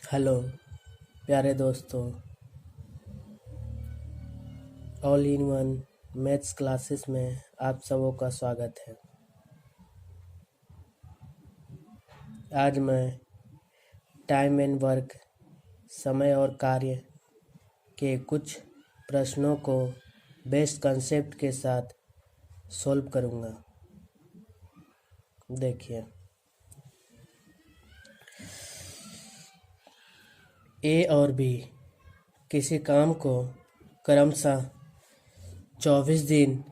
Hello प्यारे दोस्तों, all in one maths classes में आप सबों का स्वागत है। आज मैं टाइम एंड वर्क, समय और कार्य के कुछ प्रश्नों को बेस्ट कंसेप्ट के साथ सॉल्व करूँगा। देखिए, ए और बी किसी काम को क्रमशः 24 दिन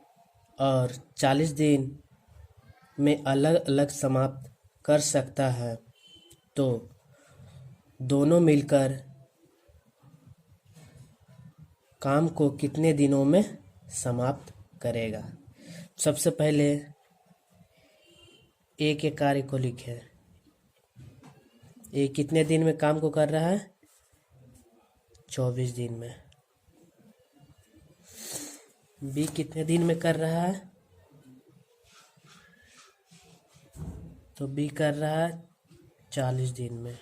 और 40 दिन में अलग अलग समाप्त कर सकता है, तो दोनों मिलकर काम को कितने दिनों में समाप्त करेगा। सबसे पहले ए के कार्य को लिखें। ए कितने दिन में काम को कर रहा है? 24 दिन में। बी कितने दिन में कर रहा है? तो बी कर रहा है 40 दिन में।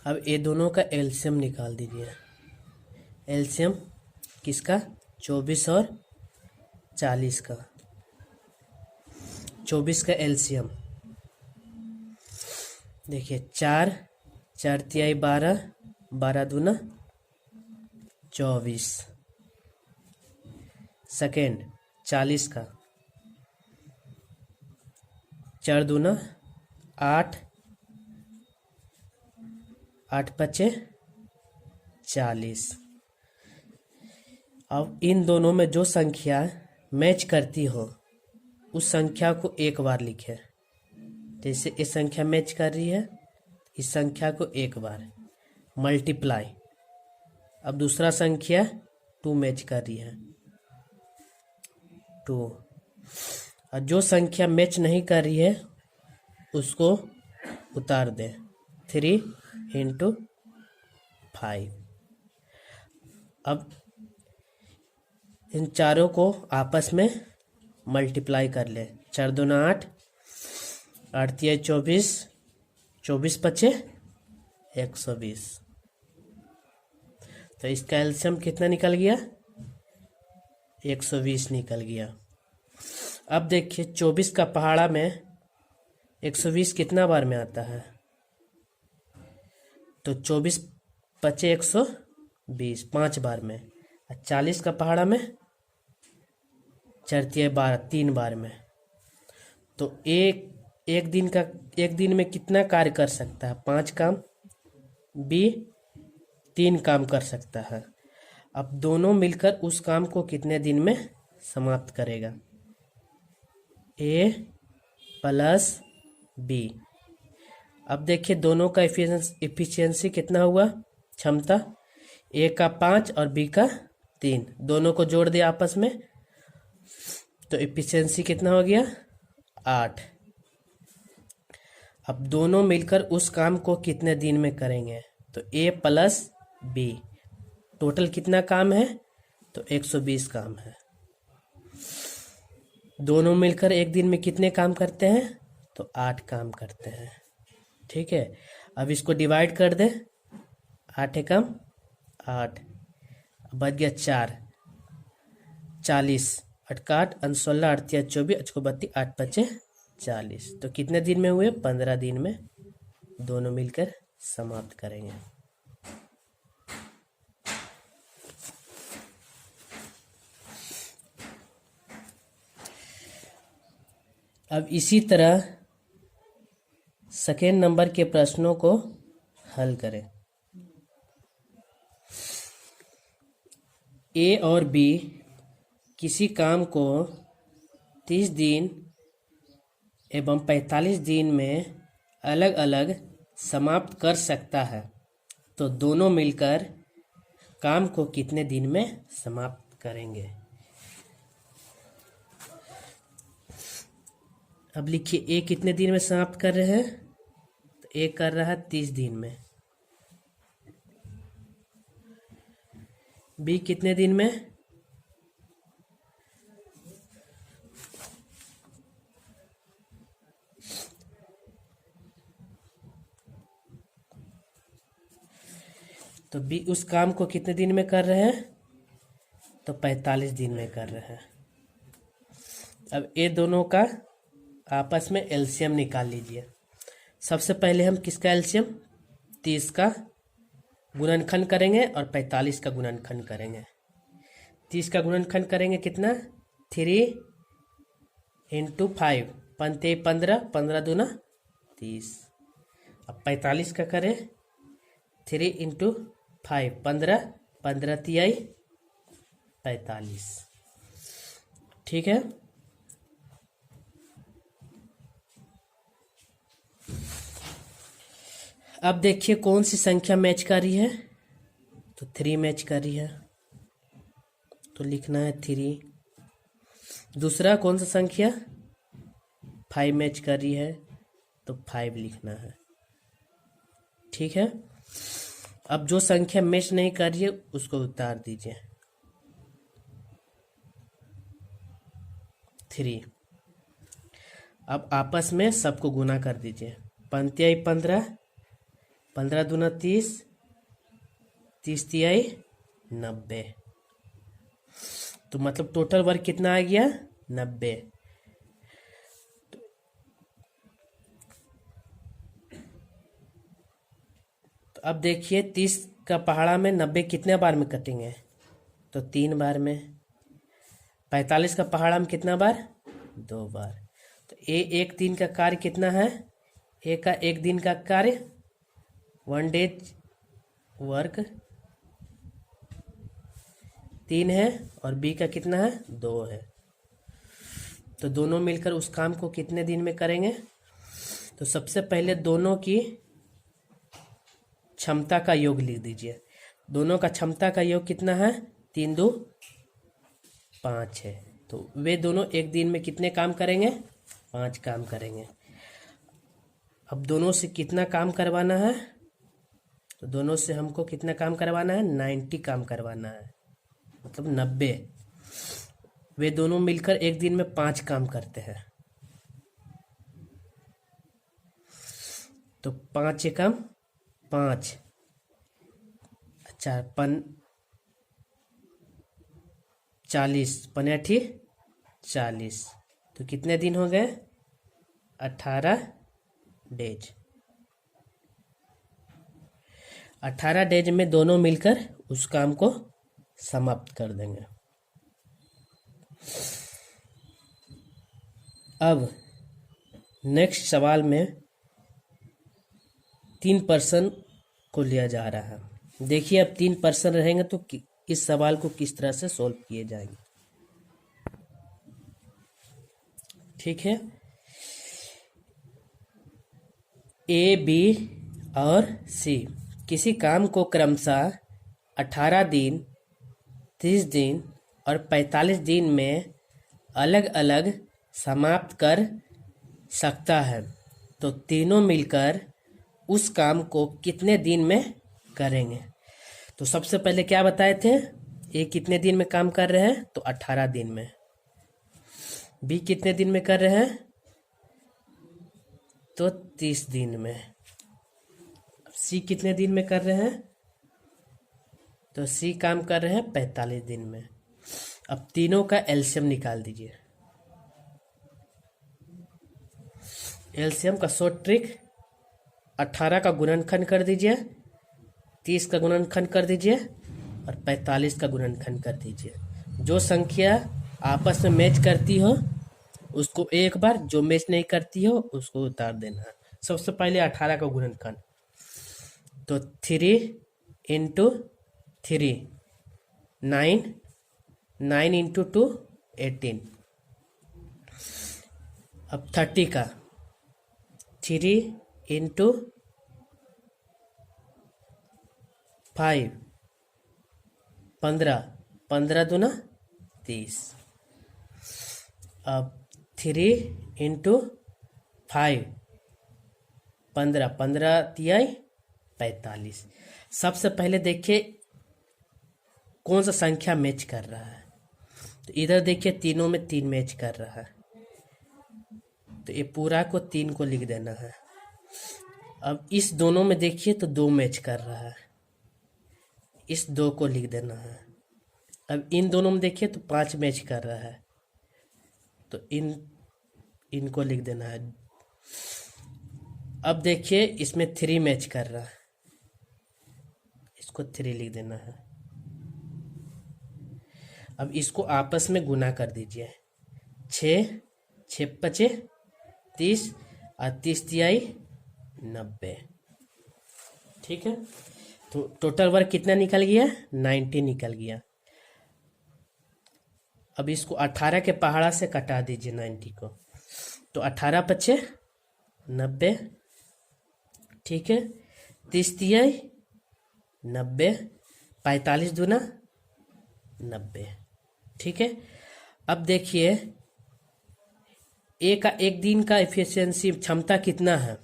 अब ये दोनों का एलसीएम निकाल दीजिए। एलसीएम किसका? 24 और 40 का। 24 का एलसीएम देखिए, 4 4 तिहाई 12, 12 दूना 24। सेकेंड 40 का 4 दूना 8, 8 पचे 40। अब इन दोनों में जो संख्या मैच करती हो उस संख्या को एक बार लिखें। जैसे ये संख्या मैच कर रही है, इस संख्या को एक बार मल्टीप्लाई। अब दूसरा संख्या 2 मैच कर रही है, 2। और जो संख्या मैच नहीं कर रही है उसको उतार दें, 3 × 5। अब इन चारों को आपस में मल्टीप्लाई कर ले। 4 दूना 8, 8 तिहाई 24, 24 पचे 120। तो इसका एलसीएम कितना निकल गया? 120 निकल गया। अब देखिए, 24 का पहाड़ा में 120 कितना बार में आता है? तो 24 पचे 120, 5 बार में। 40 का पहाड़ा में 4 तिहाई 12, 3 बार में। तो एक दिन में कितना कार्य कर सकता है? 5 काम। बी 3 काम कर सकता है। अब दोनों मिलकर उस काम को कितने दिन में समाप्त करेगा? ए प्लस बी। अब देखिए, दोनों का एफिशिएंसी कितना हुआ? क्षमता। ए का 5 और बी का 3, दोनों को जोड़ दिया आपस में, तो एफिशिएंसी कितना हो गया? 8। अब दोनों मिलकर उस काम को कितने दिन में करेंगे? तो ए प्लस बी। टोटल कितना काम है? तो 120 काम है। दोनों मिलकर एक दिन में कितने काम करते हैं? तो 8 काम करते हैं। ठीक है, अब इसको डिवाइड कर दे। 8 एकम 8, बच गया 4, 40, 8 का 8, 16, 8 तिहाई 24, 8 को 32, 8 पचे 40। तो कितने दिन में हुए? 15 दिन में दोनों मिलकर समाप्त करेंगे। अब इसी तरह सेकेंड नंबर के प्रश्नों को हल करें। ए और बी किसी काम को 30 दिन एवं 45 दिन में अलग अलग समाप्त कर सकता है, तो दोनों मिलकर काम को कितने दिन में समाप्त करेंगे? अब लिखिए, ए कितने दिन में समाप्त कर रहे हैं? तो ए कर रहा है 30 दिन में। बी कितने दिन में? तो बी उस काम को कितने दिन में कर रहे हैं? तो 45 दिन में कर रहे हैं। अब ये दोनों का आपस में एलसीएम निकाल लीजिए। सबसे पहले हम किसका एलसीएम? 30 का गुणनखंड करेंगे और 45 का गुणनखंड करेंगे। 30 का गुणनखंड करेंगे कितना? 3 × 5, 15, 15 दूना 30। अब 45 का करें 3 × 5, 15, 15 तिहाई 45। ठीक है। अब देखिए कौन सी संख्या मैच कर रही है? तो 3 मैच कर रही है, तो लिखना है 3। दूसरा कौन सा संख्या? 5 मैच कर रही है, तो 5 लिखना है। ठीक है। अब जो संख्या मैच नहीं कर रही है उसको उतार दीजिए। 3। अब आपस में सबको गुना कर दीजिए। 5 × 15, 15 दूना 30, 30 तिहाई 90। तो मतलब टोटल वर्क कितना आ गया? 90। तो अब देखिए 30 का पहाड़ा में 90 कितने बार में कटेंगे? तो 3 बार में। 45 का पहाड़ा में कितना बार? 2 बार। तो एक दिन का कार्य कितना है? ए का एक दिन का कार्य 1 डेज वर्क 3 है और बी का कितना है? 2 है। तो दोनों मिलकर उस काम को कितने दिन में करेंगे? तो सबसे पहले दोनों की क्षमता का योग लिख दीजिए। दोनों का क्षमता का योग कितना है? 3 2 5 है। तो वे दोनों एक दिन में कितने काम करेंगे? 5 काम करेंगे। अब दोनों से कितना काम करवाना है? तो दोनों से हमको कितना काम करवाना है? 90 काम करवाना है, मतलब 90। वे दोनों मिलकर एक दिन में 5 काम करते हैं। तो 5 एकम 5, अच्छा 40, 5 40। तो कितने दिन हो गए? 18 डेज। 18 डेज में दोनों मिलकर उस काम को समाप्त कर देंगे। अब नेक्स्ट सवाल में 3% को लिया जा रहा है। देखिए अब 3% रहेंगे तो इस सवाल को किस तरह से सॉल्व किए जाएंगे। ठीक है। ए, बी और सी किसी काम को क्रमशः 18 दिन, 30 दिन और 45 दिन में अलग अलग समाप्त कर सकता है, तो तीनों मिलकर उस काम को कितने दिन में करेंगे? तो सबसे पहले क्या बताए थे? ए कितने दिन में काम कर रहे हैं? तो 18 दिन में। बी कितने दिन में कर रहे हैं? तो 30 दिन में। सी कितने दिन में कर रहे हैं? तो सी काम कर रहे हैं 45 दिन में। अब तीनों का एलसीएम निकाल दीजिए। एलसीएम का शॉर्ट ट्रिक, 18 का गुणनखंड कर दीजिए, 30 का गुणनखंड कर दीजिए और 45 का गुणनखंड कर दीजिए। जो संख्या आपस में मैच करती हो उसको एक बार, जो मैच नहीं करती हो उसको उतार देना है। सबसे पहले 18 का गुणनखंड, तो 3 × 3 9, 9 × 2 18। अब 30 का 3 × 5 15, 15 दूना 30। अब 3 × 5 15, 15 तिहाई 45। सबसे पहले देखिए कौन सा संख्या मैच कर रहा है। तो इधर देखिए तीनों में 3 मैच कर रहा है, तो ये पूरा को 3 को लिख देना है। अब इस दोनों में देखिए तो 2 मैच कर रहा है, इस 2 को लिख देना है। अब इन दोनों में देखिए तो 5 मैच कर रहा है, तो इनको लिख देना है। अब देखिए इसमें 3 मैच कर रहा है, इसको 3 लिख देना है। अब इसको आपस में गुना कर दीजिए। 6 6 5 30 और 30 तिहाई 90। ठीक है, तो टोटल वर्क कितना निकल गया? 90 निकल गया। अब इसको 18 के पहाड़ा से कटा दीजिए 90 को, तो 18 5 90। ठीक है, 30 तिहाई 90, 45 दूना 90। ठीक है, अब देखिए ए का एक दिन का एफिशिएंसी क्षमता कितना है?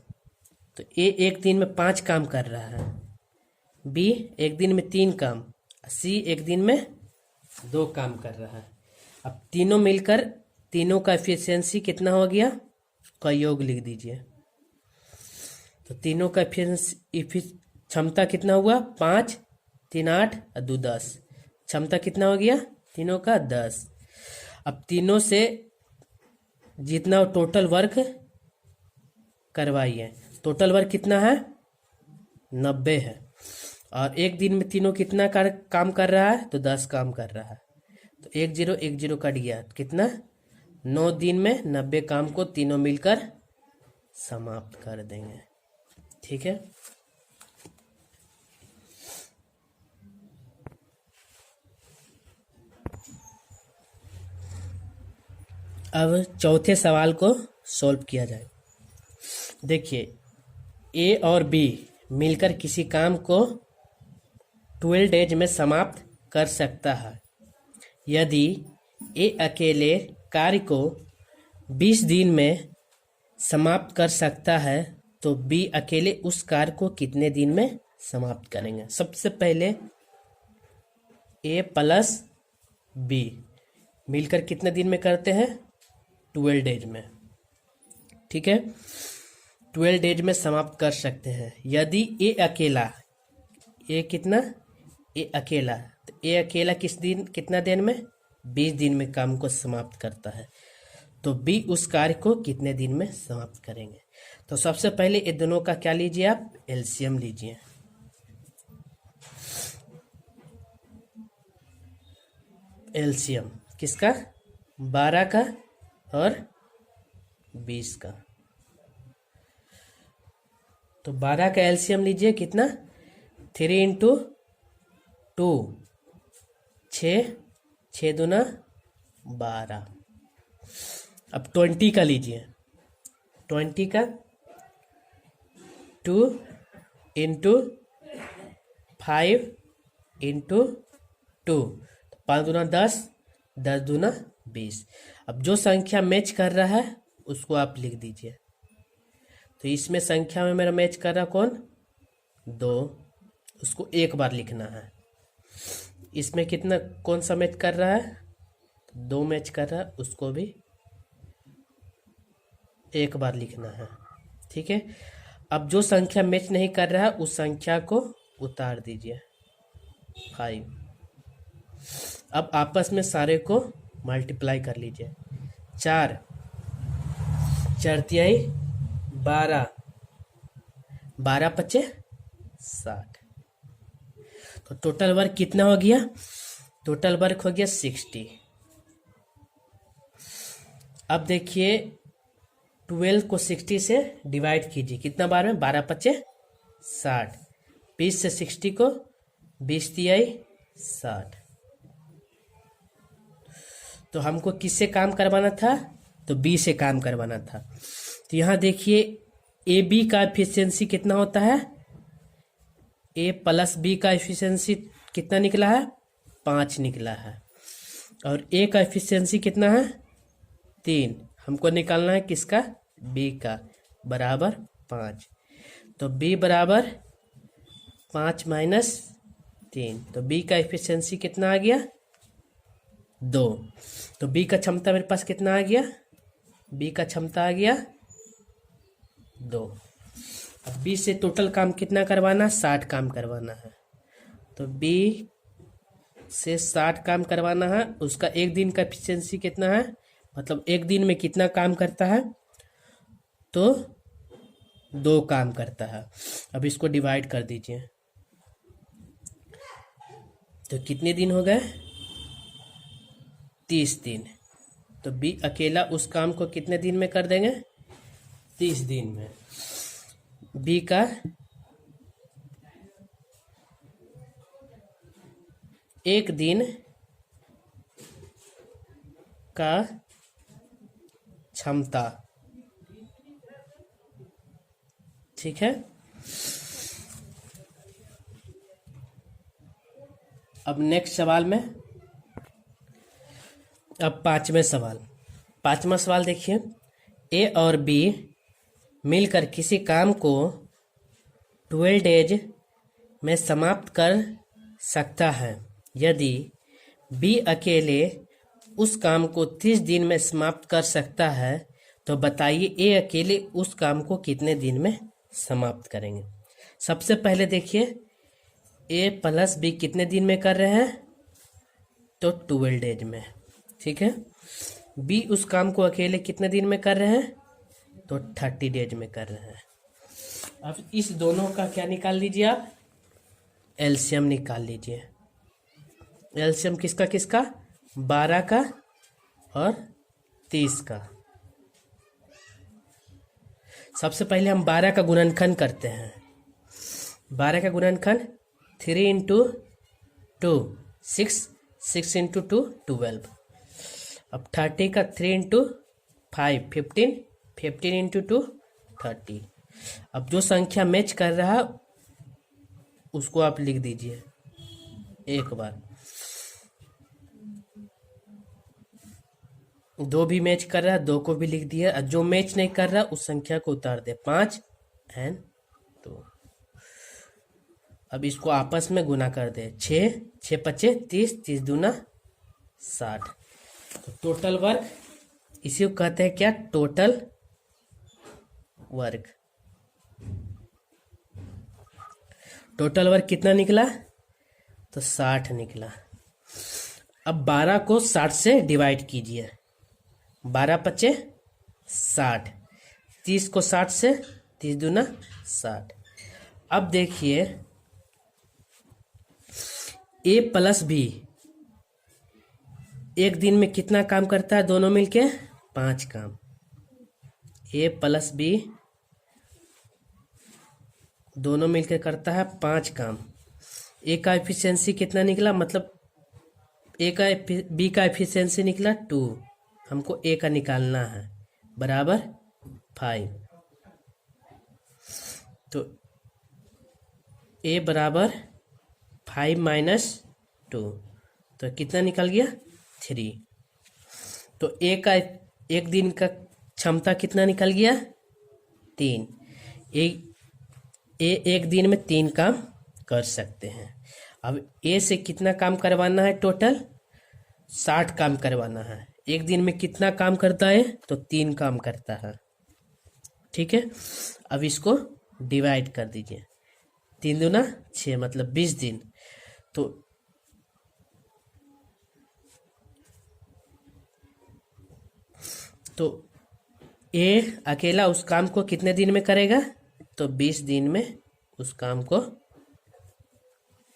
तो ए एक दिन में 5 काम कर रहा है, बी एक दिन में 3 काम, सी एक दिन में 2 काम कर रहा है। अब तीनों मिलकर तीनों का एफिशिएंसी कितना हो गया? का योग लिख दीजिए। तो तीनों का क्षमता कितना हुआ? 5 3 8 और 2 10। क्षमता कितना हो गया तीनों का? 10। अब तीनों से जितना टोटल वर्क करवाइए। टोटल वर्क कितना है? 90 है। और एक दिन में तीनों कितना काम कर रहा है? तो 10 काम कर रहा है। तो 1 0 1 0 कट गया, कितना? 9 दिन में 90 काम को तीनों मिलकर समाप्त कर देंगे। ठीक है, अब चौथे सवाल को सॉल्व किया जाए। देखिए ए और बी मिलकर किसी काम को 12 डेज में समाप्त कर सकता है। यदि ए अकेले कार्य को 20 दिन में समाप्त कर सकता है तो बी अकेले उस कार्य को कितने दिन में समाप्त करेंगे? सबसे पहले ए प्लस बी मिलकर कितने दिन में करते हैं? 12 डेज में। ठीक है, 12 डेज में समाप्त कर सकते हैं। यदि ए अकेला, ए कितना? ए अकेला, तो ए अकेला कितना दिन में? 20 दिन में काम को समाप्त करता है, तो बी उस कार्य को कितने दिन में समाप्त करेंगे? तो सबसे पहले ये दोनों का क्या लीजिए आप? एलसीएम लीजिए। एलसीएम किसका? 12 का और 20 का। तो 12 का एलसीएम लीजिए, कितना? 3 इंटू 2 6 6 दूना 12। अब 20 का लीजिए। 20 का 2 इंटू 5 इंटू 2, 5 दूना 10, 10 दूना 20। अब जो संख्या मैच कर रहा है उसको आप लिख दीजिए। तो इसमें संख्या में मेरा मैच कर रहा कौन? 2, उसको एक बार लिखना है। इसमें कितना कौन सा मैच कर रहा है? 2 मैच कर रहा है, उसको भी एक बार लिखना है। ठीक है, अब जो संख्या मैच नहीं कर रहा है उस संख्या को उतार दीजिए 5। अब आपस में सारे को मल्टीप्लाई कर लीजिए। 4 4 तिहाई 12, 12 पचे 60। तो टोटल वर्क कितना हो गया? टोटल वर्क हो गया 60। अब देखिए 12 को 60 से डिवाइड कीजिए, कितना बार में? 12 पचे 60। 20 से 60 को 20 तिहाई 60। तो हमको किससे काम करवाना था? तो बी से काम करवाना था। तो यहाँ देखिए ए बी का एफिशिएंसी कितना होता है? ए प्लस बी का एफिशिएंसी कितना निकला है? 5 निकला है। और ए का एफिशिएंसी कितना है? 3। हमको निकालना है किसका? बी का, बराबर 5। तो बी बराबर 5 माइनस 3, तो बी का एफिशिएंसी कितना आ गया? 2। तो बी का क्षमता मेरे पास कितना आ गया? बी का क्षमता आ गया 2। अब बी से टोटल काम कितना करवाना? 60 काम करवाना है। तो बी से 60 काम करवाना है। उसका एक दिन का एफिशिएंसी कितना है, मतलब एक दिन में कितना काम करता है, तो 2 काम करता है। अब इसको डिवाइड कर दीजिए, तो कितने दिन हो गए, 30 दिन। तो बी अकेला उस काम को कितने दिन में कर देंगे, 30 दिन में। बी का एक दिन का क्षमता, ठीक है। अब नेक्स्ट सवाल में, अब पांचवा सवाल देखिए। ए और बी मिलकर किसी काम को 12 डेज में समाप्त कर सकता है। यदि बी अकेले उस काम को 30 दिन में समाप्त कर सकता है, तो बताइए ए अकेले उस काम को कितने दिन में समाप्त करेंगे। सबसे पहले देखिए, ए प्लस बी कितने दिन में कर रहे हैं, तो 12 डेज में, ठीक है। बी उस काम को अकेले कितने दिन में कर रहे हैं, तो 30 डेज में कर रहे हैं। अब इस दोनों का क्या निकाल लीजिए आप, एलसीएम निकाल लीजिए। एलसीएम किसका किसका, 12 का और 30 का। सबसे पहले हम 12 का गुणनखंड करते हैं। 12 का गुणनखंड 3 इंटू 2 6, 6 इंटू 2 12। अब 30 का 3 इंटू 5 15, 15 इंटू 2 30। अब जो संख्या मैच कर रहा है उसको आप लिख दीजिए एक बार। 2 भी मैच कर रहा है, 2 को भी लिख दिया। और जो मैच नहीं कर रहा उस संख्या को उतार दे, 5 एंड 2। अब इसको आपस में गुना कर दे, 6 6 पचे 30, 30 दूना 60। तो टोटल वर्क, इसी को कहते हैं क्या, टोटल वर्क। टोटल वर्क कितना निकला, तो 60 निकला। अब 12 को 60 से डिवाइड कीजिए, 12 पचे 60, 30 को 60 से, 30 दूना 60। अब देखिए ए प्लस बी एक दिन में कितना काम करता है, दोनों मिलके 5 काम। ए प्लस बी दोनों मिलकर करता है 5 काम। ए का एफिशिएंसी कितना निकला, मतलब ए का बी का एफिशिएंसी निकला 2, हमको ए का निकालना है, बराबर 5। तो ए बराबर 5 माइनस 2, तो कितना निकल गया, 3। तो ए का एक दिन का क्षमता कितना निकल गया, 3। एक दिन में 3 काम कर सकते हैं। अब ए से कितना काम करवाना है, टोटल 60 काम करवाना है। एक दिन में कितना काम करता है, तो 3 काम करता है, ठीक है। अब इसको डिवाइड कर दीजिए, 3 दूना 6, मतलब 20 दिन। तो ए अकेला उस काम को कितने दिन में करेगा, तो 20 दिन में उस काम को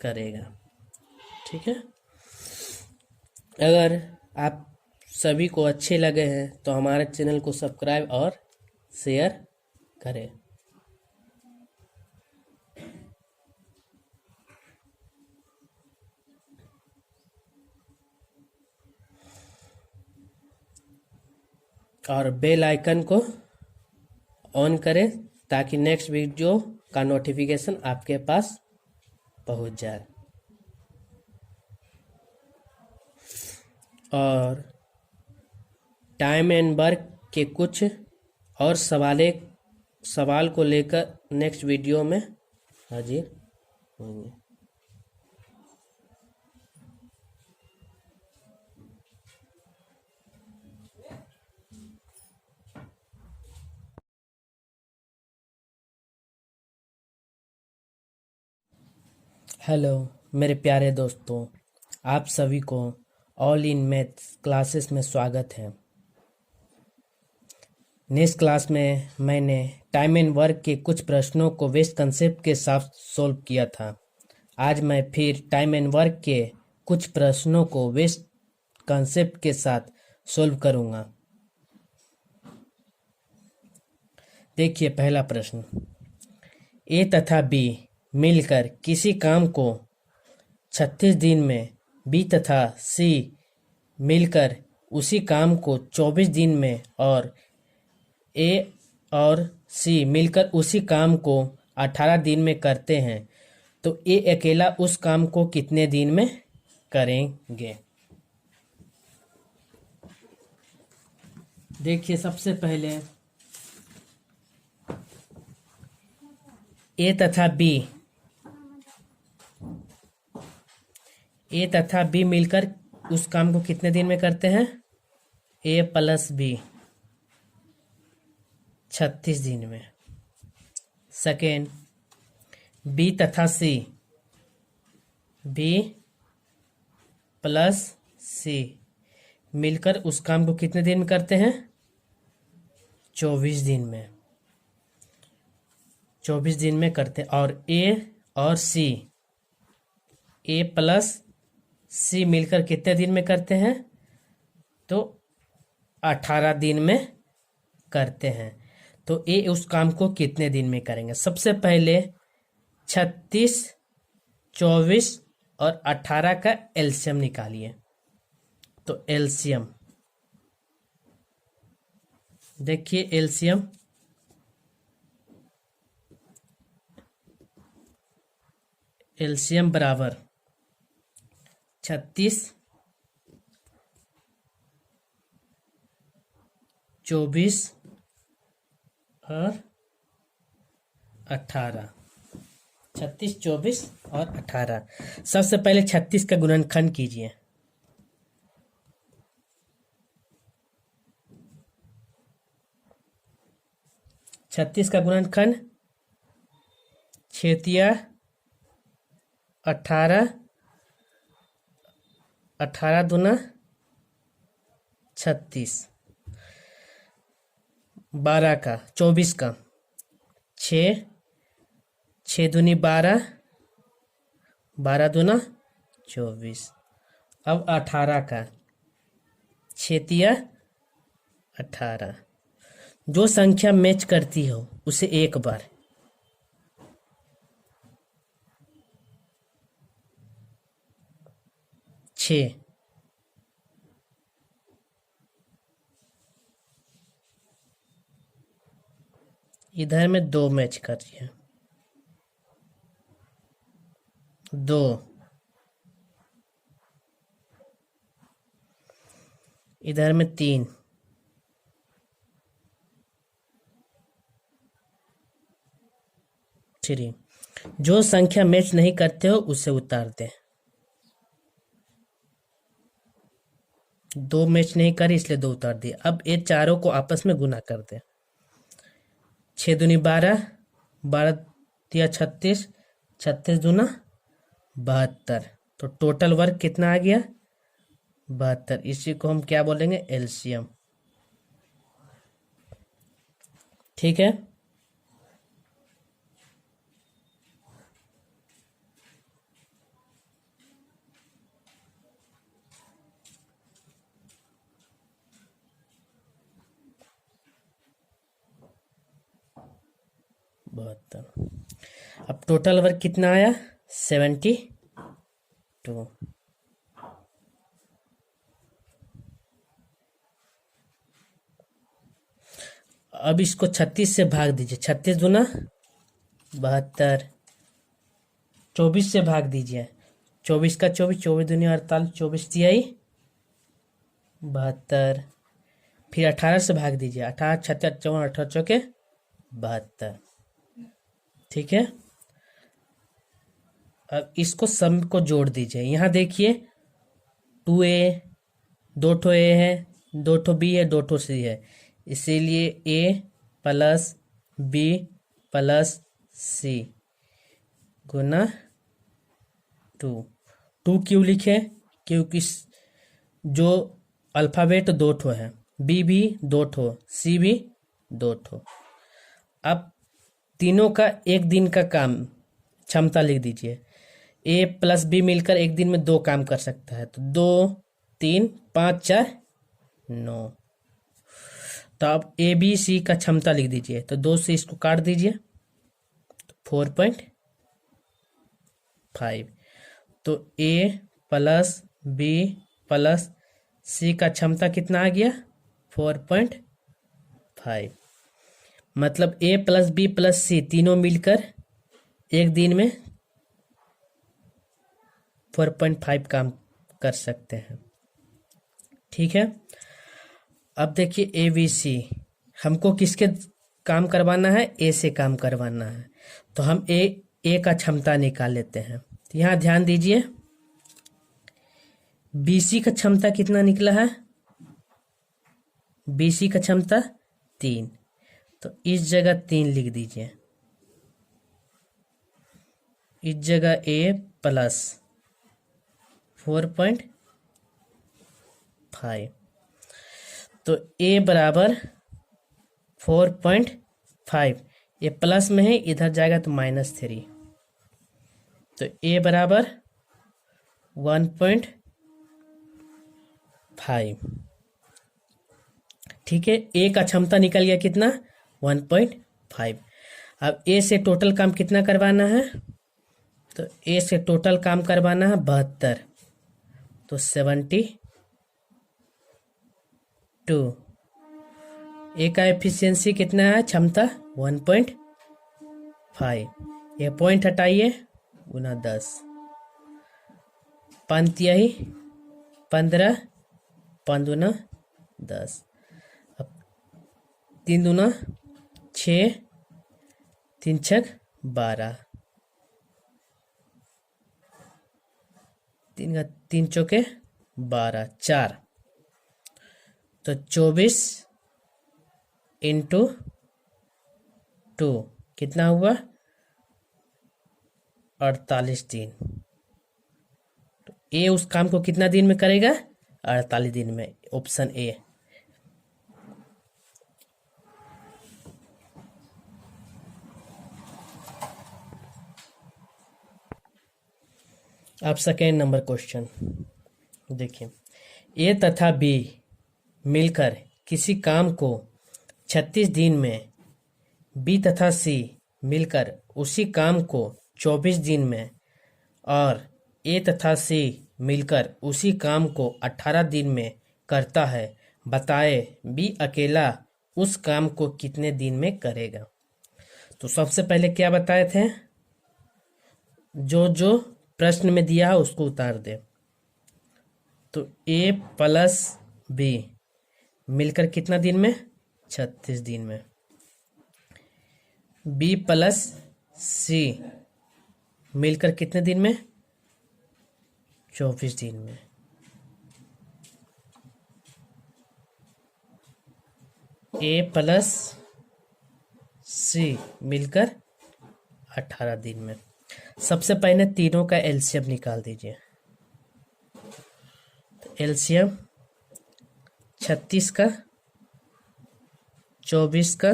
करेगा, ठीक है। अगर आप सभी को अच्छे लगे हैं तो हमारे चैनल को सब्सक्राइब और शेयर करें। और बेल आइकन को ऑन करें ताकि नेक्स्ट वीडियो का नोटिफिकेशन आपके पास पहुंच जाए। और टाइम एंड वर्क के कुछ और सवाल को लेकर नेक्स्ट वीडियो में हाजिर होंगे। हेलो, मेरे प्यारे दोस्तों, आप सभी को ऑल इन मैथ्स क्लासेस में स्वागत है। नेक्स्ट क्लास में मैंने टाइम एंड वर्क के कुछ प्रश्नों को वेस्ट कंसेप्ट के साथ सोल्व किया था। आज मैं फिर टाइम एंड वर्क के कुछ प्रश्नों को वेस्ट कंसेप्ट के साथ सोल्व करूंगा। देखिए पहला प्रश्न, ए तथा बी मिलकर किसी काम को 36 दिन में, बी तथा सी मिलकर उसी काम को 24 दिन में और ए और सी मिलकर उसी काम को 18 दिन में करते हैं, तो ए अकेला उस काम को कितने दिन में करेंगे। देखिए सबसे पहले ए तथा बी मिलकर उस काम को कितने दिन में करते हैं, ए प्लस बी 36 दिन में। सेकेंड, बी तथा सी, बी प्लस सी मिलकर उस काम को कितने दिन में करते हैं, 24 दिन में। 24 दिन में करते हैं। और ए और सी, ए प्लस सी मिलकर कितने दिन में करते हैं, तो 18 दिन में करते हैं। तो ए उस काम को कितने दिन में करेंगे। सबसे पहले 36, 24 और 18 का एलसीएम निकालिए। तो एलसीएम देखिए, एलसीएम बराबर 36, 24 और 18। 36, 24 और 18। सबसे पहले 36 का गुणनखंड कीजिए। छत्तीस का गुणनखंड 6 18, 18 दूना 36। 12 का 24 का 6, 6 दूनी 12, 12 दूना 24। अब 18 का 6 18। जो संख्या मैच करती हो उसे एक बार छः, इधर में 2 मैच करिए, 2, इधर में 3, 3। जो संख्या मैच नहीं करते हो उसे उतार दें। 2 मैच नहीं करे इसलिए 2 उतार दिए। अब ये चारों को आपस में गुना कर दें। 6 दूनी 12, 12 दिया 36, 36 दूना 72। तो टोटल वर्क कितना आ गया, 72। इसी को हम क्या बोलेंगे, एलसीएम। ठीक है। अब टोटल वर्क कितना आया, 72। अब इसको 36 से भाग दीजिए। 36 दूना 72, 24 से भाग दीजिए। 24 का 24, 24 दूनी 48, 24 तिहाई 72। फिर 18 से भाग दीजिए। 18 छत्तीस 54, 18 चौके 72। ठीक है। अब इसको सम को जोड़ दीजिए। यहाँ देखिए 2a, 2 ठो ए है, 2 ठो बी है, 2 ठो सी है, इसीलिए A plus B plus C गुना टू। टू क्यों लिखे? क्योंकि जो अल्फ़ाबेट दो ठो है, बी भी दो ठो, सी भी दो ठो। अब तीनों का एक दिन का काम क्षमता लिख दीजिए। ए प्लस बी मिलकर एक दिन में दो काम कर सकता है, तो 2 3 5 4 9। तो अब ए बी सी का क्षमता लिख दीजिए, तो 2 से इसको काट दीजिए, 4.5। तो ए प्लस बी प्लस सी का क्षमता कितना आ गया? 4.5। मतलब ए प्लस बी प्लस सी तीनों मिलकर एक दिन में 4.5 काम कर सकते हैं। ठीक है। अब देखिए ए बी सी, हमको किसके काम करवाना है? ए से काम करवाना है, तो हम ए का क्षमता निकाल लेते हैं। तो यहाँ ध्यान दीजिए, बी सी का क्षमता कितना निकला है? बी सी का क्षमता 3, तो इस जगह 3 लिख दीजिए। इस जगह ए प्लस 4.5, तो ए बराबर 4.5, ये प्लस में है, इधर जाएगा तो -3, तो ए बराबर 1.5। ठीक है, ए का क्षमता निकल गया कितना? 1.5। अब ए से टोटल काम कितना करवाना है? तो ए से टोटल काम करवाना है 72, तो 72। ए का एफिशिएंसी कितना है? क्षमता 1.5। ये पॉइंट हटाइए, गुना 10, 5 तिहाई 15, 5 दूना 10, अब 3 दूना 6, 3 छक 12, 3 चौके 12, 4, तो 24 इंटू 2 कितना हुआ? 48 दिन। तो ए उस काम को कितना दिन में करेगा? 48 दिन में, ऑप्शन ए। अब सेकेंड नंबर क्वेश्चन देखिए, ए तथा बी मिलकर किसी काम को 36 दिन में, बी तथा सी मिलकर उसी काम को 24 दिन में, और ए तथा सी मिलकर उसी काम को 18 दिन में करता है। बताए बी अकेला उस काम को कितने दिन में करेगा? तो सबसे पहले क्या बताए थे? जो जो प्रश्न में दिया है उसको उतार दे। तो ए प्लस बी मिलकर कितना दिन में? 36 दिन में। बी प्लस सी मिलकर कितने दिन में? 24 दिन में। ए प्लस सी मिलकर 18 दिन में। सबसे पहले तीनों का एलसीएम निकाल दीजिए। तो एलसीएम 36 का, 24 का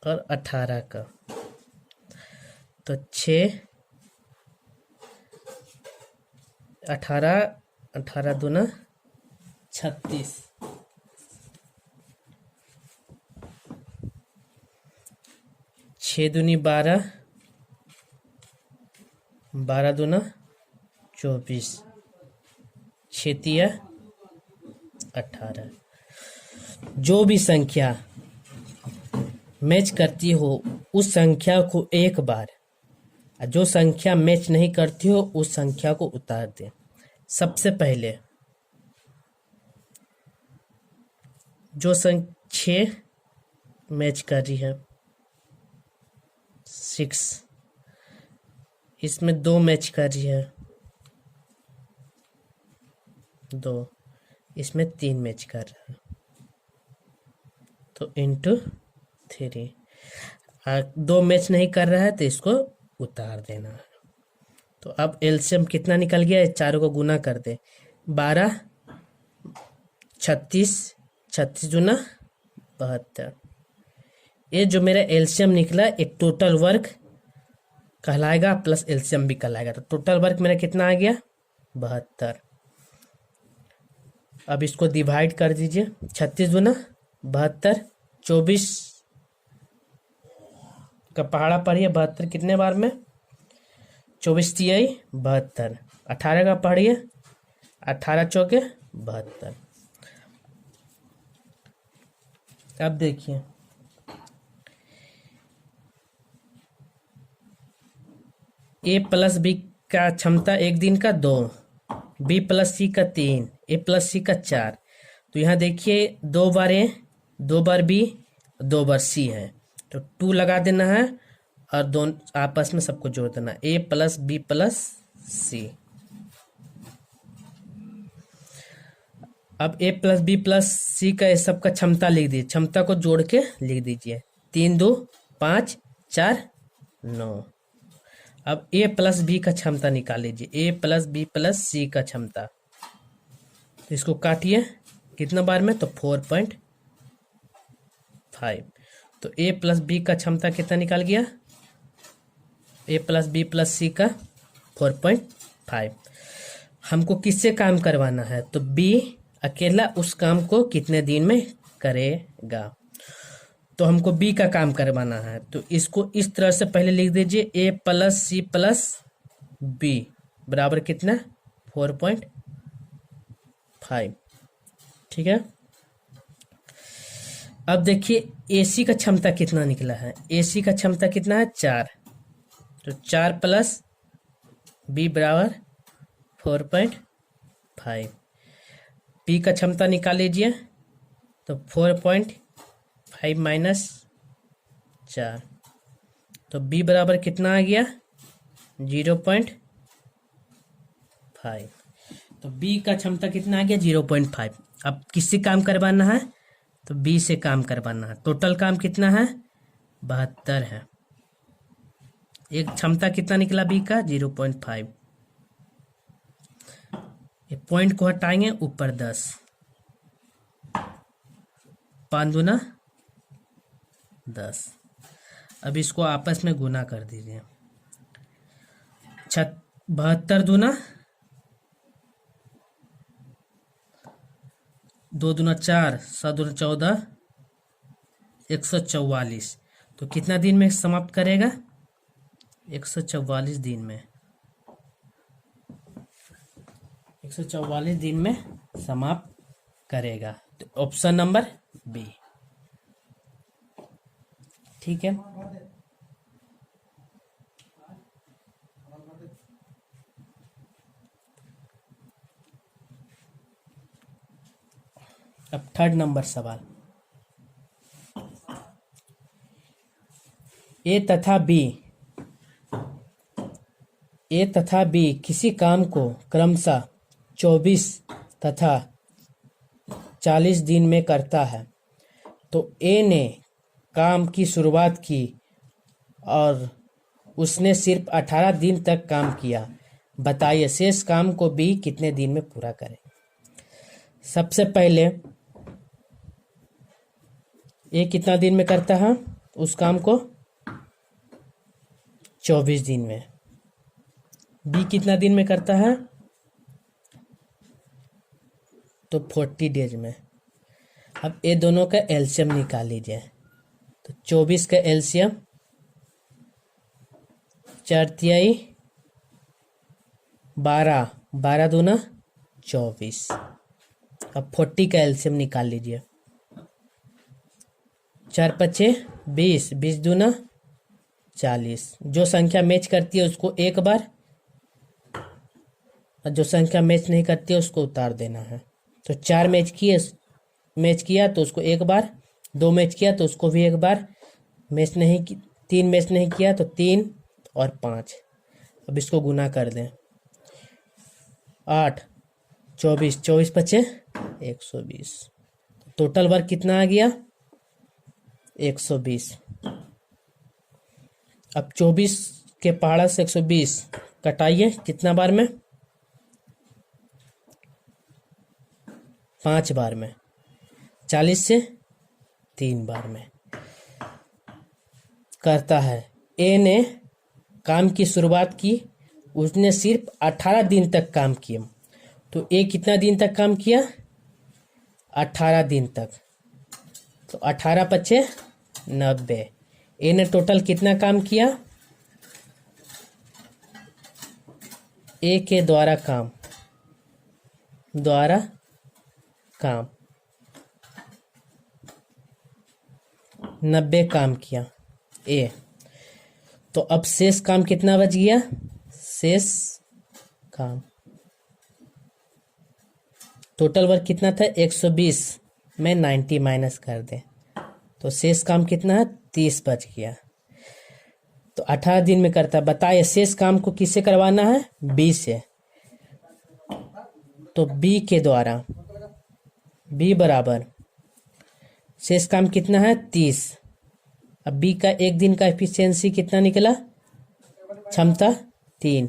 और 18 का, तो 6, 18, 18 दूना 36, 6 दूनी 12, 12 दूना 24, 6 तिया 18। जो भी संख्या मैच करती हो उस संख्या को एक बार, जो संख्या मैच नहीं करती हो उस संख्या को उतार दें। सबसे पहले जो संख्या 6 मैच कर रही है, 6, इसमें 2 मैच कर रही है, 2, इसमें 3 मैच कर रहा है, तो इंटू 3। 2 मैच नहीं कर रहा है तो इसको उतार देना है। तो अब एलसीएम कितना निकल गया, चारों को गुना कर दे, 12, 36, 36 दूना 72। ये जो मेरा एलसीएम निकला एक टोटल वर्क कहलाएगा प्लस एलसीएम भी कहलाएगा। तो टोटल वर्क मेरा कितना आ गया, 72। अब इसको डिवाइड कर दीजिए, 36 दूना 72, 24 का पहाड़ा पढ़िए 72 कितने बार में, 24 तिहाई 72, 18 का पढ़िए 18 चौके 72। अब देखिए ए प्लस बी का क्षमता एक दिन का 2, बी प्लस सी का 3, ए प्लस सी का 4। तो यहाँ देखिए 2 बार ए, 2 बार बी, 2 बार सी है, तो 2 लगा देना है और दोनों आपस में सबको जोड़ देना, ए प्लस बी प्लस सी। अब ए प्लस बी प्लस सी का ये सब का क्षमता लिख दीजिए, क्षमता को जोड़ के लिख दीजिए, 3 2 5 4 9। अब ए प्लस बी का क्षमता निकाल लीजिए, ए प्लस बी प्लस सी का क्षमता। तो इसको काटिए कितना बार में, तो 4.5। तो ए प्लस बी का क्षमता कितना निकाल गया, ए प्लस बी प्लस सी का 4.5। हमको किससे काम करवाना है, तो बी अकेला उस काम को कितने दिन में करेगा। तो हमको बी का काम करवाना है, तो इसको इस तरह से पहले लिख दीजिए, ए प्लस सी प्लस बी बराबर कितना, 4.5। ठीक है। अब देखिए एसी का क्षमता कितना निकला है, एसी का क्षमता कितना है 4, तो 4 प्लस बी बराबर 4.5। पी का क्षमता निकाल लीजिए, तो 4.5 माइनस 4, तो बी बराबर कितना आ गया, 0.5। तो बी का क्षमता कितना आ गया, 0.5। अब किससे काम करवाना है, तो बी से काम करवाना है। टोटल काम कितना है, 72 है। एक क्षमता कितना निकला बी का, 0.5। ये पॉइंट को हटाएंगे, ऊपर 10, 5 दूना 10। अब इसको आपस में गुना कर दीजिए, 72 दूना 2 दूना 4, 7 दूना 14, 144। तो कितना दिन में समाप्त करेगा, 144 दिन में, 144 दिन में समाप्त करेगा। तो ऑप्शन नंबर बी। ठीक है। अब 3rd नंबर सवाल, ए तथा बी किसी काम को क्रमशः 24 तथा 40 दिन में करता है, तो ए ने काम की शुरुआत की और उसने सिर्फ 18 दिन तक काम किया, बताइए शेष काम को बी कितने दिन में पूरा करे। सबसे पहले ए कितना दिन में करता है उस काम को, 24 दिन में। बी कितना दिन में करता है, तो 40 डेज में। अब ये दोनों का एलसीएम निकाल लीजिए, तो 24 का एलसीएम 4 तिहाई 12, 12 दूना 24। अब 40 का एलसीएम निकाल लीजिए, 4 पचे 20, 20 दूना 40। जो संख्या मैच करती है उसको एक बार, और जो संख्या मैच नहीं करती है उसको उतार देना है। तो 4 मैच किया तो उसको एक बार, 2 मैच किया तो उसको भी एक बार, 3 मैच नहीं किया तो 3 और 5। अब इसको गुना कर दें, 8 24, 24 पचे 120। टोटल वर्क कितना आ गया, 120। अब 24 के पहाड़ा से 120 कटाइए कितना बार में? 5 बार में। 40 से 3 बार में करता है। ए ने काम की शुरुआत की, उसने सिर्फ 18 दिन तक काम किया। तो ए कितना दिन तक काम किया? 18 दिन तक। तो 18 पचे 90। ए ने टोटल कितना काम किया? ए के द्वारा काम 90 काम किया ए। तो अब शेष काम कितना बच गया? शेष काम टोटल वर्क कितना था? 120 में 90 माइनस कर दे तो शेष काम कितना है? 30 बच गया। तो 18 दिन में करता है। बताइए शेष काम को किससे करवाना है? बी से। तो बी के द्वारा बी बराबर शेष काम कितना है? 30। अब बी का एक दिन का एफिशिएंसी कितना निकला? क्षमता 3।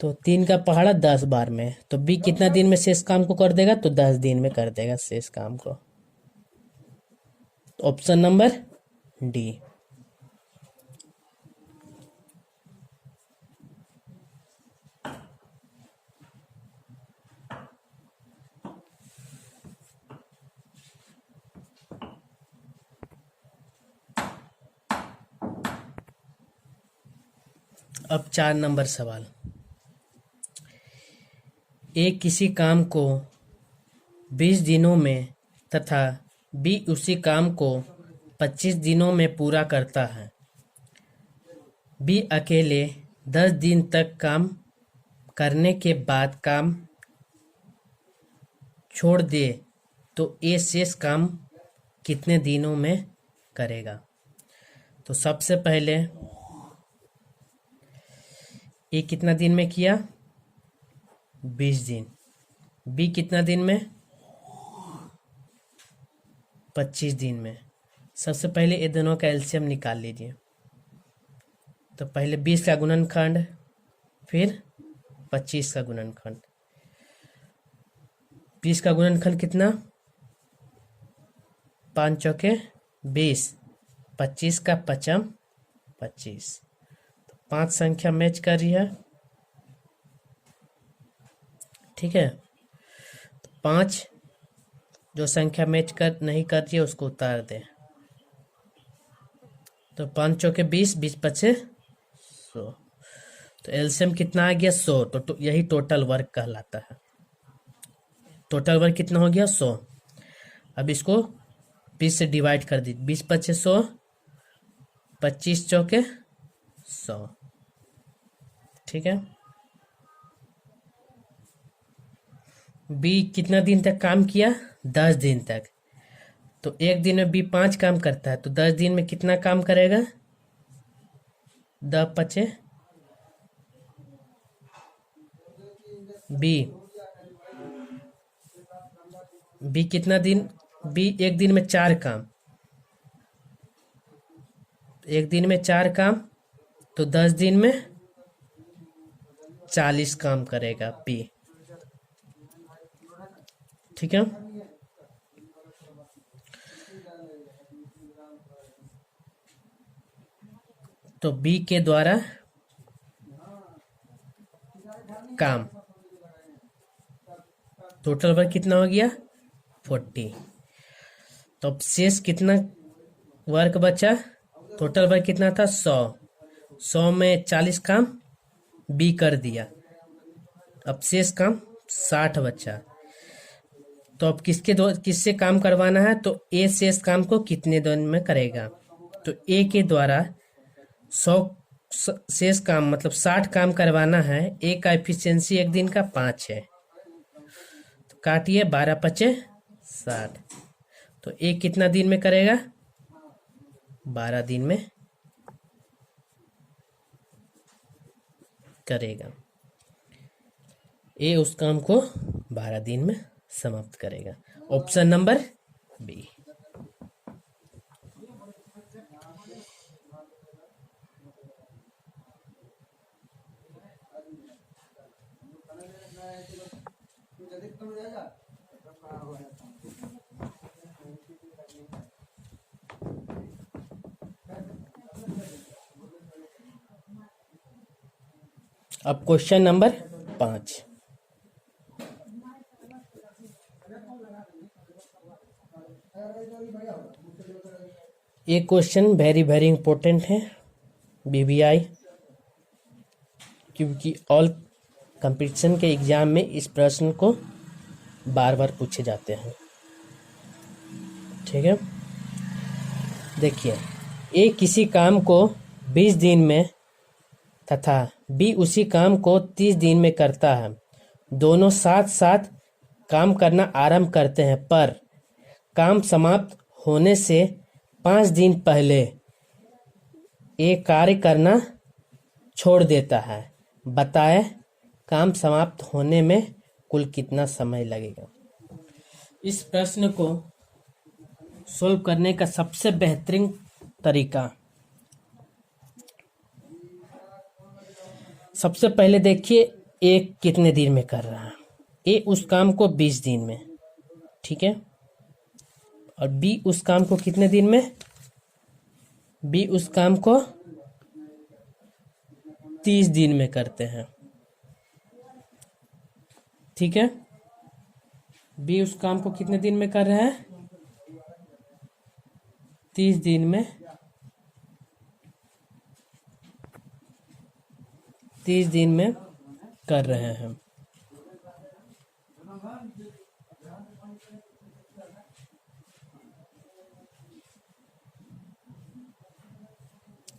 तो 3 का पहाड़ा 10 बार में। तो बी कितना दिन में शेष काम को कर देगा? तो 10 दिन में कर देगा शेष काम को। तो ऑप्शन नंबर डी। अब 4 नंबर सवाल। ए किसी काम को 20 दिनों में तथा बी उसी काम को 25 दिनों में पूरा करता है। बी अकेले 10 दिन तक काम करने के बाद काम छोड़ दे तो ए शेष काम कितने दिनों में करेगा? तो सबसे पहले ए कितना दिन में किया? 20 दिन। बी कितना दिन में? 25 दिन में। सबसे पहले ये दोनों का एलसीएम निकाल लीजिए। तो पहले 20 का गुणनखंड, फिर 25 का गुणनखंड। 20 का गुणनखंड कितना? 5 चौके 20। 25 का पचम 25। तो 5 संख्या मैच कर रही है, ठीक है। तो 5 जो संख्या मैच कर नहीं कर रही है उसको उतार दे। तो 5 चौके 20, 20 पचे 100। तो एलसीएम कितना आ गया? 100। तो यही टोटल वर्क कहलाता है। टोटल वर्क कितना हो गया? 100। अब इसको 20 से डिवाइड कर दी। 20 पचे 100, 25 चौके 100, ठीक है। बी कितना दिन तक काम किया? 10 दिन तक। तो एक दिन में बी 5 काम करता है, तो 10 दिन में कितना काम करेगा? 10 पचे बी कितना दिन? बी एक दिन में 4 काम। एक दिन में 4 काम, तो 10 दिन में 40 काम करेगा बी, ठीक है। तो बी के द्वारा काम टोटल वर्क कितना हो गया? 40। तो अब शेष कितना वर्क बचा? टोटल वर्क कितना था? 100। 100 में 40 काम बी कर दिया। अब शेष काम 60 बचा। तो अब किससे काम करवाना है? तो ए शेष काम को कितने दिन में करेगा? तो ए के द्वारा 100 शेष काम मतलब 60 काम करवाना है। ए का एफिशिएंसी एक दिन का 5 है। तो काटिए, 12 पचे 60। तो ए कितना दिन में करेगा? 12 दिन में करेगा। ए उस काम को 12 दिन में समाप्त करेगा। Option number B. अब क्वेश्चन नंबर 5। ये क्वेश्चन वेरी वेरी इंपॉर्टेंट है बीबीआई, क्योंकि ऑल कंपटीशन के एग्जाम में इस प्रश्न को बार बार पूछे जाते हैं। ठीक है, देखिए, ए किसी काम को 20 दिन में तथा बी उसी काम को 30 दिन में करता है। दोनों साथ साथ काम करना आरंभ करते हैं, पर काम समाप्त होने से 5 दिन पहले ए कार्य करना छोड़ देता है। बताएं काम समाप्त होने में कुल कितना समय लगेगा। इस प्रश्न को सोल्व करने का सबसे बेहतरीन तरीका, सबसे पहले देखिए ए कितने दिन में कर रहा है। ए उस काम को 20 दिन में, ठीक है, और बी उस काम को कितने दिन में, बी उस काम को 30 दिन में करते हैं। ठीक है, बी उस काम को कितने दिन में कर रहे हैं, 30 दिन में, 30 दिन में कर रहे हैं।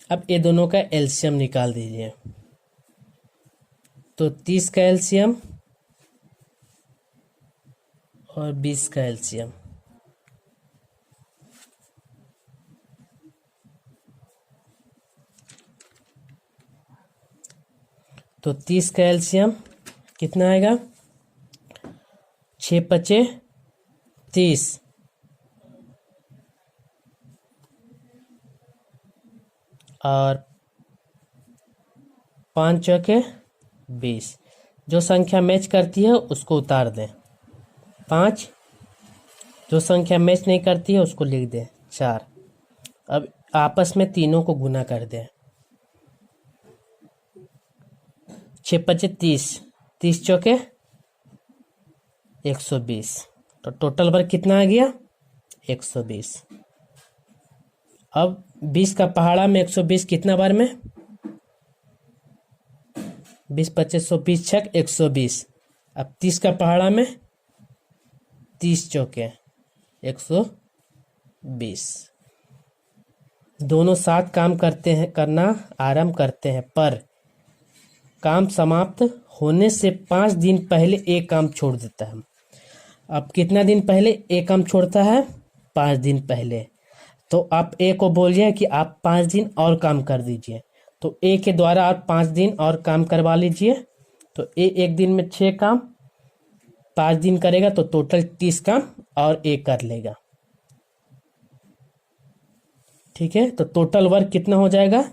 अब ये दोनों का एलसीएम निकाल दीजिए। तो 30 का एलसीएम और 20 का एलसीएम, तो 30 का एलसीएम कितना आएगा, 6 पचे 30 और 5 चौके 20। जो संख्या मैच करती है उसको उतार दें 5, जो संख्या मैच नहीं करती है उसको लिख दें 4। अब आपस में तीनों को गुना कर दें। 6 पचे 30, 30 चौके 120, तो टोटल वर्क कितना आ गया 120। अब 20 का पहाड़ा में 120 कितना बार में, 20 25 120 छक 120। अब 30 का पहाड़ा में 30 चौके 120। दोनों साथ काम करते हैं, करना आरंभ करते हैं, पर काम समाप्त होने से 5 दिन पहले एक काम छोड़ देता है। अब कितना दिन पहले एक काम छोड़ता है, 5 दिन पहले। तो आप ए को बोलिए कि आप 5 दिन और काम कर दीजिए, तो ए के द्वारा आप 5 दिन और काम करवा लीजिए। तो ए एक दिन में 6 काम 5 दिन करेगा, तो टोटल 30 काम और ए कर लेगा। ठीक है, तो टोटल वर्क कितना हो जाएगा,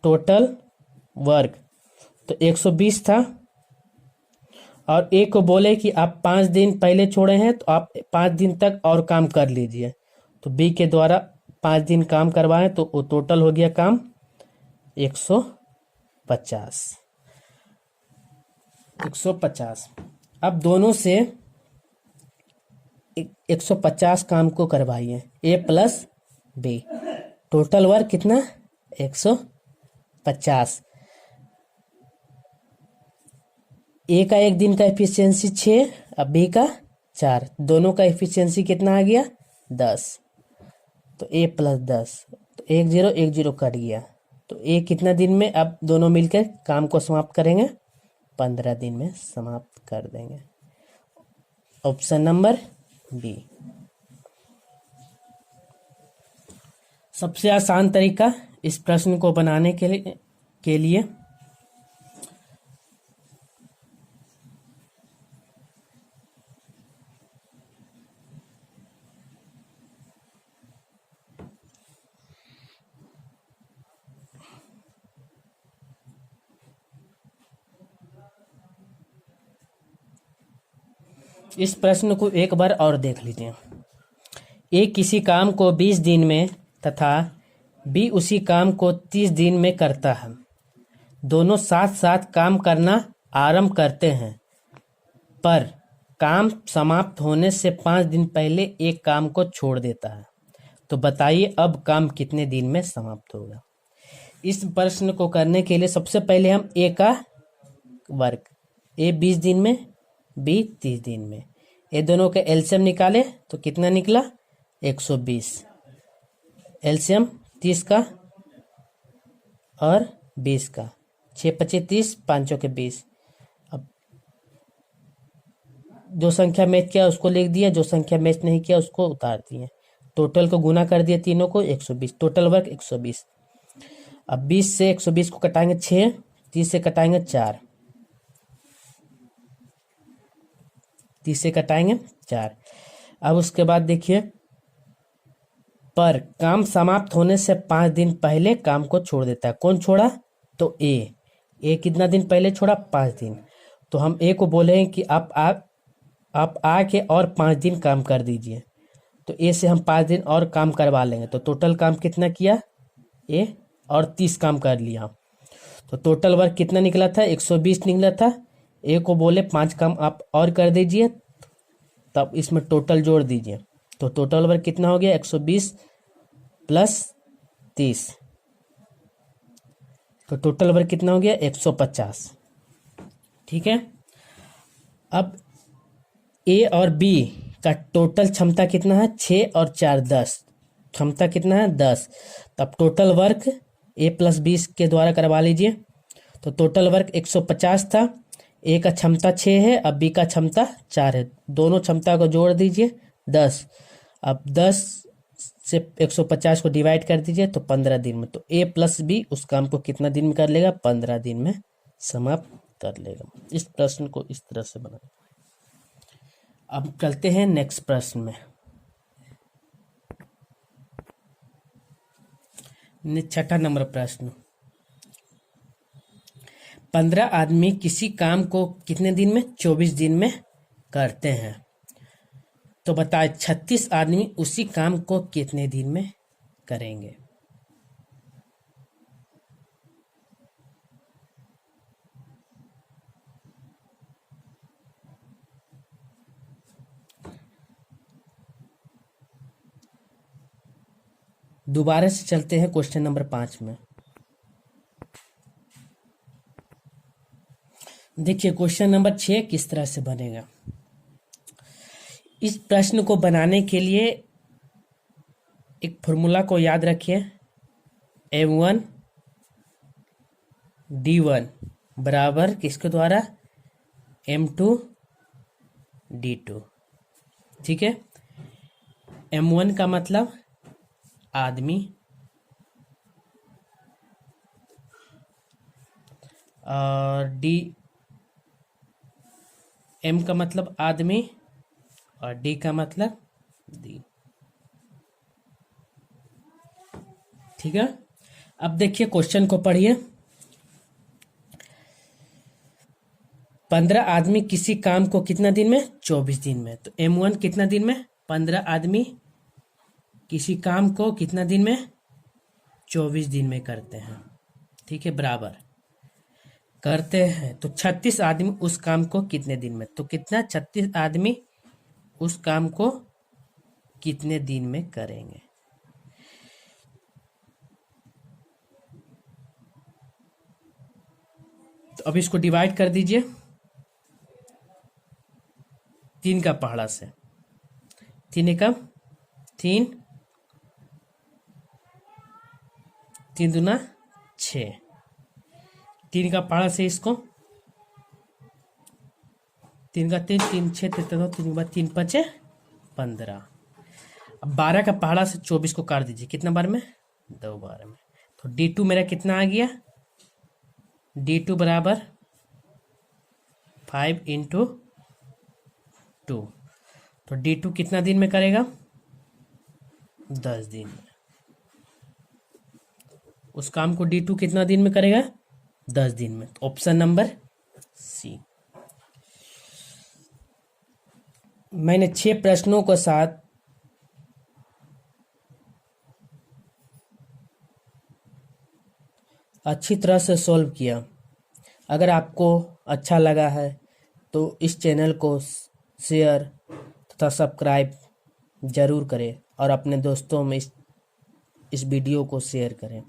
टोटल वर्क तो 120 था, और ए को बोले कि आप 5 दिन पहले छोड़े हैं तो आप 5 दिन तक और काम कर लीजिए। तो बी के द्वारा 5 दिन काम करवाएं, तो वो टोटल हो गया काम 150। 150। अब दोनों से 150 काम को करवाइए, ए प्लस बी। टोटल वर्क कितना 150। ए का एक दिन का एफिशिएंसी 6, अब बी का 4, दोनों का एफिशिएंसी कितना आ गया 10। तो ए प्लस 10, तो 1 0 1 0 कट गया। तो ए कितना दिन में, अब दोनों मिलकर काम को समाप्त करेंगे, 15 दिन में समाप्त कर देंगे। ऑप्शन नंबर बी सबसे आसान तरीका इस प्रश्न को बनाने के लिए इस प्रश्न को एक बार और देख लीजिए। ए किसी काम को 20 दिन में तथा बी उसी काम को 30 दिन में करता है। दोनों साथ साथ काम करना आरंभ करते हैं, पर काम समाप्त होने से 5 दिन पहले एक काम को छोड़ देता है। तो बताइए अब काम कितने दिन में समाप्त होगा। इस प्रश्न को करने के लिए सबसे पहले हम ए का वर्ग, ए 20 दिन में, बी 30 दिन में, ये दोनों के एलसीएम निकाले तो कितना निकला 120। एलसीएम 30 का और 20 का, 6 पचे 30, 5 के 20। अब जो संख्या मैच किया उसको लिख दिया, जो संख्या मैच नहीं किया उसको उतार दिए। टोटल को गुना कर दिया तीनों को, 120, टोटल वर्क 120। अब 20 से 120 को कटाएंगे 6, 30 से कटाएंगे 4, 30 से कटाएंगे 4। अब उसके बाद देखिए, पर काम समाप्त होने से 5 दिन पहले काम को छोड़ देता है। कौन छोड़ा? तो ए कितना दिन पहले छोड़ा? 5 दिन। तो हम ए को बोले कि आप आके और 5 दिन काम कर दीजिए। तो ए से हम 5 दिन और काम करवा लेंगे। तो टोटल काम कितना किया ए, और 30 काम कर लिया। तो टोटल वर्क कितना निकला था? 120 निकला था। ए को बोले 5 काम आप और कर दीजिए, तब इसमें टोटल जोड़ दीजिए। तो टोटल वर्क कितना हो गया? 120 प्लस 30। तो टोटल वर्क कितना हो गया? 150। ठीक है। अब ए और बी का टोटल क्षमता कितना है? 6 और 4 10। क्षमता कितना है? 10। तब टोटल वर्क ए प्लस 20 के द्वारा करवा लीजिए। तो टोटल वर्क 150 था। ए का क्षमता 6 है, अब बी का क्षमता 4 है। दोनों क्षमता को जोड़ दीजिए 10। अब 10 से 150 को डिवाइड कर दीजिए तो 15 दिन में। तो ए प्लस बी उस काम को कितना दिन में कर लेगा? 15 दिन में समाप्त कर लेगा। इस प्रश्न को इस तरह से बना। अब चलते हैं नेक्स्ट प्रश्न में। 6ठा नंबर प्रश्न। 15 आदमी किसी काम को कितने दिन में? 24 दिन में करते हैं। तो बताए 36 आदमी उसी काम को कितने दिन में करेंगे? दोबारा से चलते हैं क्वेश्चन नंबर 5 में। देखिए क्वेश्चन नंबर 6 किस तरह से बनेगा। इस प्रश्न को बनाने के लिए एक फॉर्मूला को याद रखिए। M1 D1 बराबर किसके द्वारा? M2 D2। ठीक है। M1 का मतलब आदमी, और M का मतलब आदमी, और D का मतलब दिन। ठीक है। अब देखिए क्वेश्चन को पढ़िए। 15 आदमी किसी काम को कितना दिन में? 24 दिन में। तो M1 कितना दिन में? 15 आदमी किसी काम को कितना दिन में? 24 दिन में करते हैं। ठीक है, बराबर करते हैं। तो 36 आदमी उस काम को कितने दिन में? तो कितना? 36 आदमी उस काम को कितने दिन में करेंगे? तो अब इसको डिवाइड कर दीजिए 3 का पहाड़ा से। 3 एकम 3, 3 दूना 6। 3 का पहाड़ा से इसको 3 का 3, 3 6 3 3 बाद 3 5 15। अब 12 का पहाड़ा से 24 को काट दीजिए। कितना बार में? 2 बार में। तो D2 मेरा कितना आ गया? D2 बराबर 5 × 2। तो D2 कितना दिन में करेगा? 10 दिन में। उस काम को D2 कितना दिन में करेगा? 10 दिन में। तो ऑप्शन नंबर सी। मैंने 6 प्रश्नों के साथ अच्छी तरह से सॉल्व किया। अगर आपको अच्छा लगा है तो इस चैनल को शेयर तथा सब्सक्राइब ज़रूर करें और अपने दोस्तों में इस वीडियो को शेयर करें।